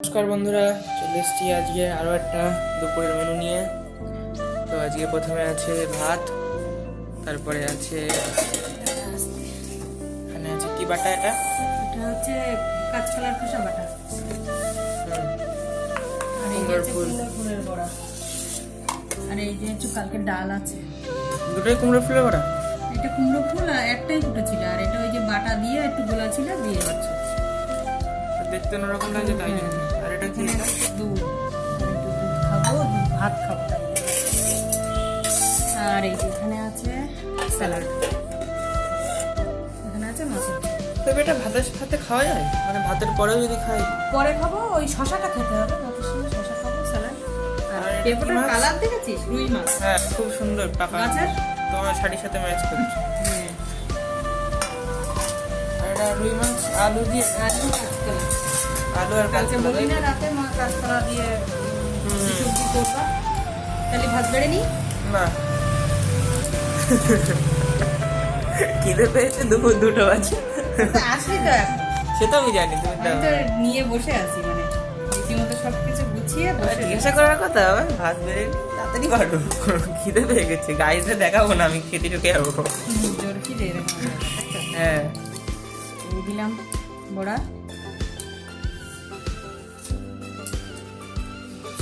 নমস্কার বন্ধুরা, চলে এসেছি আজকে আরও একটা দুপুরের মেনু নিয়ে। তো আজকে প্রথমে আছে ভাত, তারপরে আছে এখানে আছে কি বাটা, এটা হচ্ছে কাঁচকলার খোসা বাটা, আর এই যে কুমড়োর হচ্ছে ফুল। কুমড়ো ফুলের বড়া, আর এই যে একটু কালকে ডাল আছে। দুটোই কুমড়ো ফুলের বড়া। এটা কুমড়ো ফুল আর একটাই ফুটেছিল, আর এটা ওই যে বাটা দিয়ে একটু গোলা ছিল দিয়ে হচ্ছে। দেখতে অন্যরকম লাগছে তাই জন্য। আর এটা কি? এখানে আছে দুধ, আমি একটু দুধ খাবো, ভাত খাবো তাই জন্য। আর এই যে এখানে আছে স্যালাড, এখানে আছে মাছের ঝোল। তবে এটা ভাতের সাথে খাওয়া যায়, মানে ভাতের পরেও যদি খাই? পরে খাবো, ওই শশাটা খেতে হবে, ভাতের সঙ্গে শশা খাবো, স্যালাড। আর আর এটা কি পেঁপেটার মাছ? কালার দেখেছিস? রুই মাছ। হ্যাঁ, খুব সুন্দর পাকা, গাছের? তোমার শাড়ির সাথে ম্যাচ করছে। হ্যাঁ, আর এটা রুই মাছ আলু দিয়ে, আলু কাঁচকলা। আলু আর কালকে কাঁচকলা বলি দিয়ে। না রাতে মা কাঁচকলা দিয়ে সবজি করবা, তাহলে ভাত বেড়ে নি। না, খিদে পেয়েছে দুপুর 2টা বাজে। আসলি তো এখন, সে তো আমি জানি, তুমি আমি তো নিয়ে বসে আছি, মানে রীতিমতো সবকিছু গুছিয়ে বসে জিজ্ঞাসা করার কথা, আমার ভাত বেড়ে তাড়াতাড়ি পারো, খিদে পেয়ে গেছে। গাইতে দেখাবো না, আমি খেতে ঢুকে যাবো। জোর কি রে এরকম। হ্যাঁ, এই দিলাম বড়া,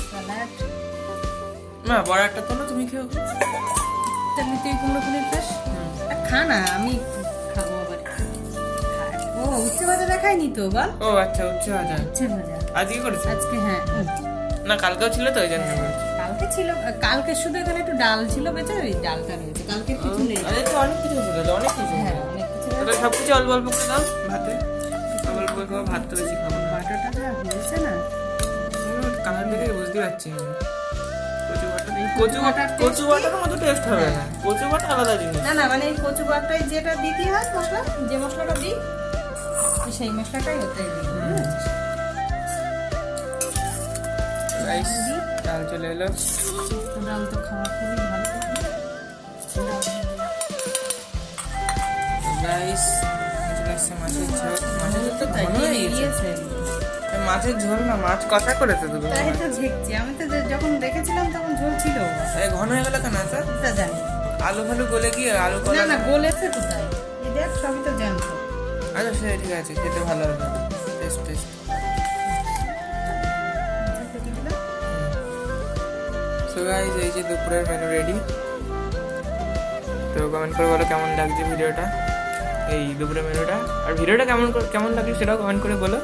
স্যালাড। না বড়াটা তো না, তুমি খেও। তাহলে তুই কুমড়ো ফুলের খাস? আর খা না, আমি খাবো আবার। ও উচ্ছে ভাজা দেখায়নি তো, বল। ও আচ্ছা, উচ্ছে ভাজা উচ্ছে ভাজা আজকে করেছে? আজকে, হ্যাঁ। না, কালকেও ছিল তো, ওই জন্য বলছি। কালকে ছিল, কালকে শুধু এখানে একটু ডাল ছিল বেঁচে, ওই ডালটা নিয়েছে, কালকে কিছু নেই। আরে তো অনেক কিছু ছিল, অনেক কিছু। হ্যাঁ, অনেক কিছু তাহলে সবকিছু অল্প অল্প করে দাও ভাতে, অল্প অল্প করে খাবো, ভাত তো বেশি খাবো না। বাটাটা যা হয়েছে না, কালার দেখে বুঝতে পারছি আমি। কচু বাটার কচু taste বাটার মতো টেস্ট হবে না, কচু বাটা আলাদা জিনিস। না না, মানে এই কচু বাটায় যেটা দিতে হয় মশলা, যে মশলাটা দিই সেই মশলাটাই ওতে দিই। রাইস, ডাল চলে এলো। তো ডাল তো খাওয়া খুবই ভালো। রাইস চলে আসছে, মাছের ঝোল। মাছের ঝোল তো ঘন হয়ে গেছে। মাছের ঝোল না, মাছ কষা করেছে তুমি। তাই তো দেখছি, আমি তো যখন দেখেছিলাম তখন ঝোল ছিল। ঘন হয়ে গেল কেন স্যার? তা জানি আলু ফালু গলে গিয়ে আলু না, কলা। না গলেছে কোথায়, এই দেখ সবই তো জানতো। আচ্ছা সে ঠিক আছে, খেতে ভালো হবে, টেস্ট টেস্ট। সো গাইস, এই যে দুপুরের মেনু রেডি। তো কমেন্ট করে বলো কেমন লাগছে ভিডিওটা, এই দুপুরের মেনুটা। আর ভিডিওটা কেমন লাগছে সেটাও কমেন্ট করে বলো।